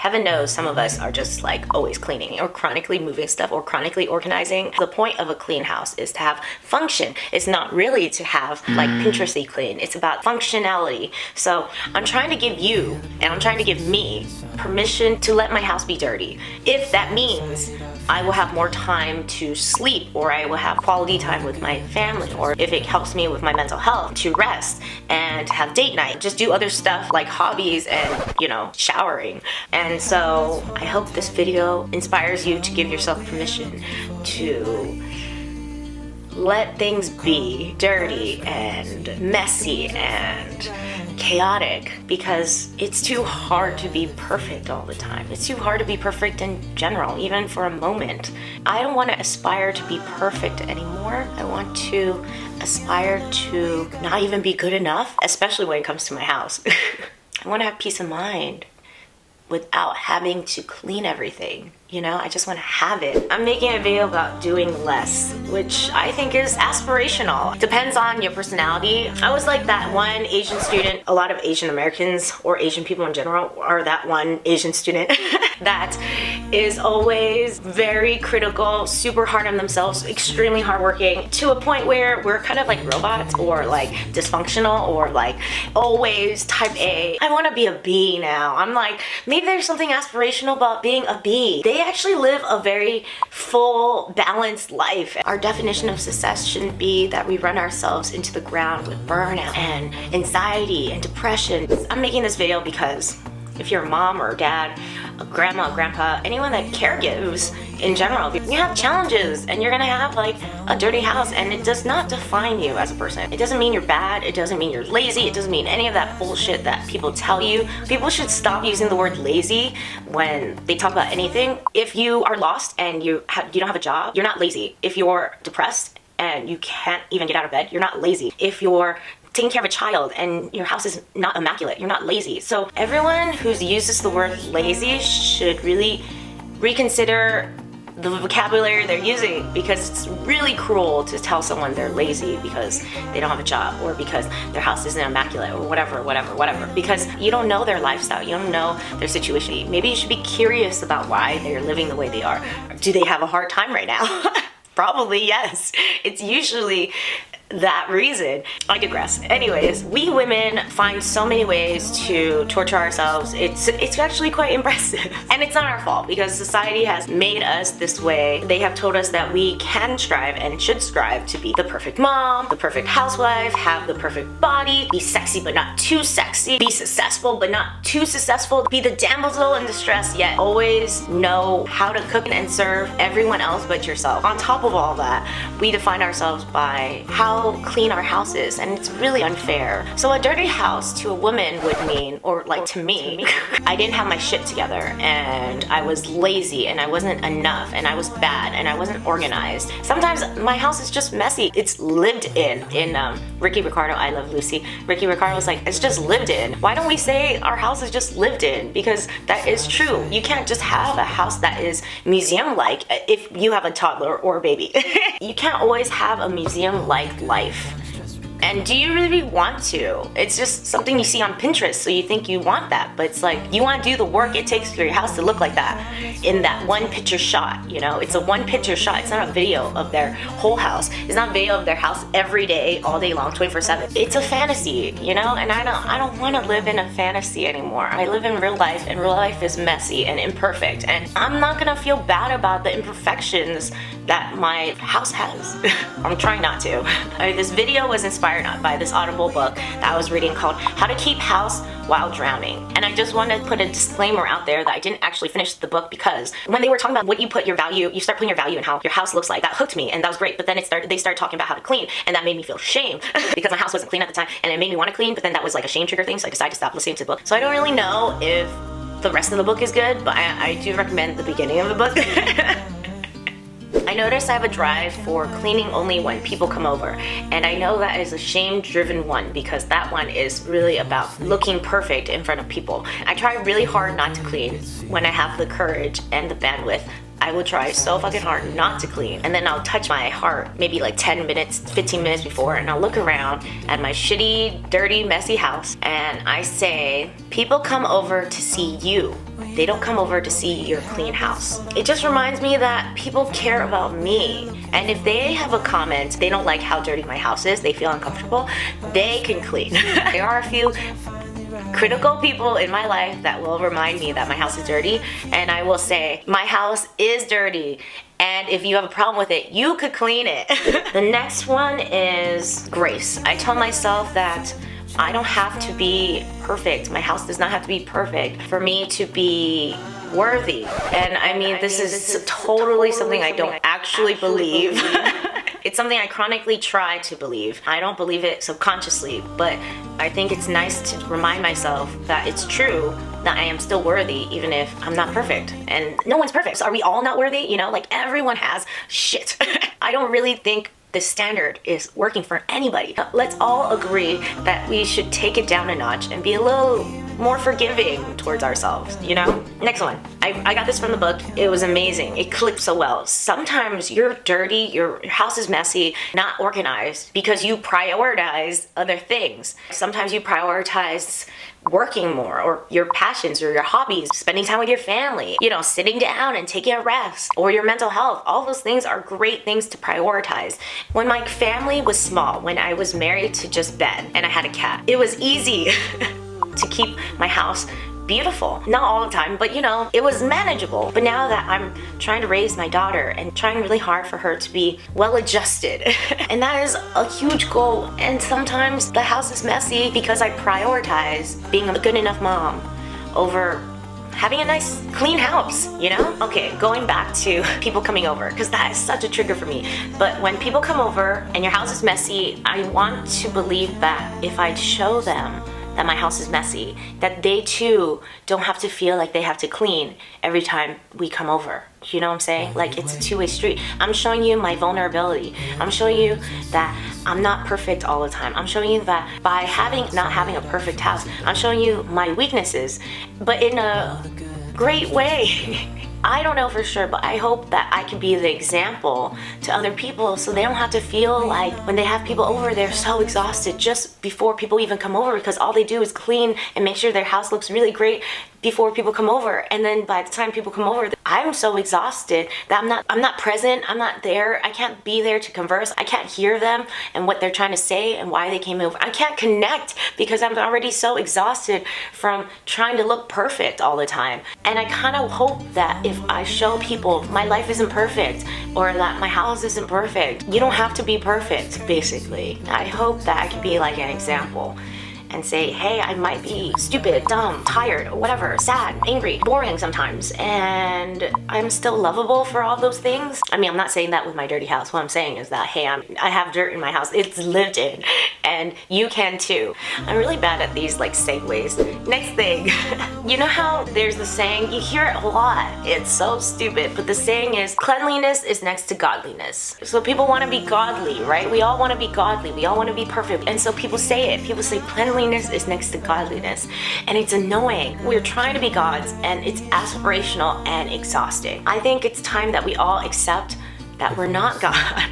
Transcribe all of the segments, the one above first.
heaven knows some of us are just like always cleaning or chronically moving stuff or chronically organizing. The point of a clean house is to have function. It's not really to have like Pinteresty clean. It's about functionality. So I'm trying to give you, and I'm trying to give me, permission to let my house be dirty. If that means I will have more time to sleep, or I will have quality time with my family, or if it helps me with my mental health to rest and have date night, just do other stuff like hobbies and, you know, showering. And so I hope this video inspires you to give yourself permission to let things be dirty and messy and chaotic, because it's too hard to be perfect all the time. It's too hard to be perfect in general, even for a moment. I don't want to aspire to be perfect anymore. I want to aspire to not even be good enough, especially when it comes to my house. I want to have peace of mind without having to clean everything. You know, I just want to have it. I'm making a video about doing less, which I think is aspirational. Depends on your personality. I was like that one Asian student. A lot of Asian Americans or Asian people in general are that one Asian student that is always very critical, super hard on themselves, extremely hardworking, to a point where we're kind of like robots or like dysfunctional or like always type A. I want to be a B now. I'm like, maybe there's something aspirational about being a B. They actually live a very full, balanced life. Our definition of success shouldn't be that we run ourselves into the ground with burnout and anxiety and depression. I'm making this video because if you're a mom or a dad, a grandma, a grandpa, anyone that caregives in general, you have challenges and you're gonna have like a dirty house, and it does not define you as a person. It doesn't mean you're bad, it doesn't mean you're lazy, it doesn't mean any of that bullshit that people tell you. People should stop using the word lazy when they talk about anything. If you are lost and you don't have a job, you're not lazy. If you're depressed and you can't even get out of bed, you're not lazy. If you're taking care of a child and your house is not immaculate, you're not lazy. So everyone who uses the word lazy should really reconsider the vocabulary they're using, because it's really cruel to tell someone they're lazy because they don't have a job or because their house isn't immaculate or whatever, because you don't know their lifestyle, you don't know their situation. Maybe you should be curious about why they're living the way they are. Do they have a hard time right now? Probably yes. It's usually that reason. I digress. Anyways, we women find so many ways to torture ourselves. It's actually quite impressive. And it's not our fault, because society has made us this way. They have told us that we can strive and should strive to be the perfect mom, the perfect housewife, have the perfect body, be sexy but not too sexy, be successful but not too successful, be the damsel in distress, yet always know how to cook and serve everyone else but yourself. On top of all that, we define ourselves by how clean our house is, and it's really unfair. So a dirty house to a woman would mean, or like to me, I didn't have my shit together, and I was lazy, and I wasn't enough, and I was bad, and I wasn't organized. Sometimes my house is just messy. It's lived in Ricky Ricardo, I Love Lucy. Ricky Ricardo was like, it's just lived in. Why don't we say our house is just lived in? Because that is true. You can't just have a house that is museum-like if you have a toddler or a baby. You can't always have a museum-like life. And do you really want to? It's just something you see on Pinterest, so you think you want that, but it's like, you want to do the work it takes for your house to look like that in that one picture shot, you know? It's a one picture shot. It's not a video of their whole house. It's not a video of their house every day, all day long, 24/7. It's a fantasy, you know? And I don't want to live in a fantasy anymore. I live in real life, and real life is messy and imperfect, and I'm not gonna feel bad about the imperfections that my house has. I'm trying not to. This video was inspired by this Audible book that I was reading called How to Keep House While Drowning. And I just want to put a disclaimer out there that I didn't actually finish the book, because when they were talking about what you put your value, you start putting your value in how your house looks like. That hooked me, and that was great. But then they started talking about how to clean, and that made me feel shame because my house wasn't clean at the time, and it made me want to clean, but then that was like a shame trigger thing, so I decided to stop listening to the book. So I don't really know if the rest of the book is good, but I do recommend the beginning of the book. I notice I have a drive for cleaning only when people come over, and I know that is a shame-driven one, because that one is really about looking perfect in front of people. I try really hard not to clean when I have the courage and the bandwidth I will try so fucking hard not to clean. And then I'll touch my heart maybe like 10 minutes, 15 minutes before, and I'll look around at my shitty, dirty, messy house, and I say, people come over to see you. They don't come over to see your clean house. It just reminds me that people care about me. And if they have a comment, they don't like how dirty my house is, they feel uncomfortable, they can clean. There are a few critical people in my life that will remind me that my house is dirty, and I will say, my house is dirty, and if you have a problem with it, you could clean it. The next one is grace. I tell myself that I don't have to be perfect. My house does not have to be perfect for me to be worthy. And I mean, this is totally something I don't actually believe. It's something I chronically try to believe. I don't believe it subconsciously, but I think it's nice to remind myself that it's true, that I am still worthy even if I'm not perfect. And no one's perfect. So are we all not worthy? You know, like everyone has shit. I don't really think the standard is working for anybody. Let's all agree that we should take it down a notch and be a little more forgiving towards ourselves, you know? Next one. I got this from the book. It was amazing. It clicked so well. Sometimes you're dirty, your house is messy, not organized because you prioritize other things. Sometimes you prioritize working more, or your passions or your hobbies, spending time with your family, you know, sitting down and taking a rest, or your mental health. All those things are great things to prioritize. When my family was small, when I was married to just Ben and I had a cat, it was easy to keep my house beautiful. Not all the time, but you know, it was manageable. But now that I'm trying to raise my daughter and trying really hard for her to be well adjusted, and that is a huge goal. And sometimes the house is messy because I prioritize being a good enough mom over having a nice clean house, you know? Okay, going back to people coming over, because that is such a trigger for me. But when people come over and your house is messy, I want to believe that if I show them that my house is messy, that they too don't have to feel like they have to clean every time we come over. You know what I'm saying? Like, it's a two-way street. I'm showing you my vulnerability. I'm showing you that I'm not perfect all the time. I'm showing you that by not having a perfect house, I'm showing you my weaknesses, but in a great way. I don't know for sure, but I hope that I can be the example to other people so they don't have to feel like when they have people over, they're so exhausted just before people even come over, because all they do is clean and make sure their house looks really great before people come over. And then by the time people come over, I'm so exhausted that I'm not present, I'm not there, I can't be there to converse, I can't hear them and what they're trying to say and why they came over. I can't connect because I'm already so exhausted from trying to look perfect all the time. And I kind of hope that if I show people my life isn't perfect, or that my house isn't perfect, you don't have to be perfect, basically. I hope that I can be like an example and say, hey, I might be stupid, dumb, tired, whatever, sad, angry, boring sometimes, and I'm still lovable for all those things. I mean, I'm not saying that with my dirty house. What I'm saying is that, hey, I have dirt in my house. It's lived in, and you can too. I'm really bad at these like segues. Next thing, you know how there's the saying, you hear it a lot. It's so stupid, but the saying is, cleanliness is next to godliness. So people want to be godly, right? We all want to be godly. We all want to be perfect. And so people say it. People say cleanliness is next to godliness, and it's annoying. We're trying to be gods, and it's aspirational and exhausting. I think it's time that we all accept that we're not God.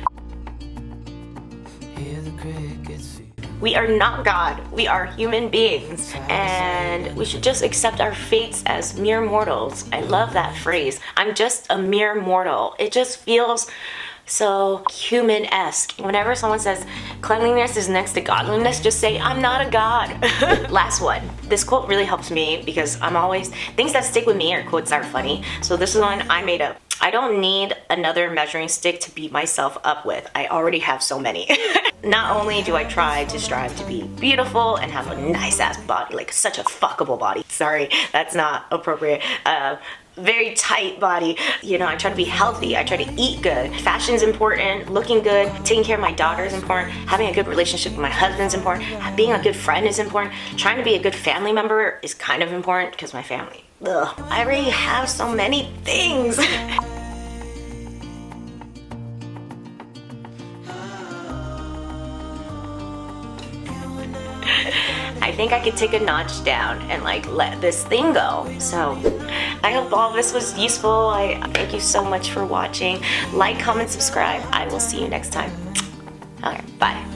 We are not God. We are human beings, and we should just accept our fates as mere mortals. I love that phrase. I'm just a mere mortal. It just feels so human-esque. Whenever someone says cleanliness is next to godliness, just say, I'm not a god. Last one. This quote really helps me because I'm always, things that stick with me are quotes that are funny. So this is one I made up. I don't need another measuring stick to beat myself up with. I already have so many. Not only do I try to strive to be beautiful and have a nice ass body, like such a fuckable body. Sorry, that's not appropriate. Very tight body. You know, I try to be healthy. I try to eat good. Fashion's important. Looking good. Taking care of my daughter is important. Having a good relationship with my husband's important. Being a good friend is important. Trying to be a good family member is kind of important because my family. Ugh. I already have so many things. I think think I could take a notch down and like let this thing go. So I hope all of this was useful. I thank you so much for watching. Like, comment, subscribe. I will see you next time. Okay, bye.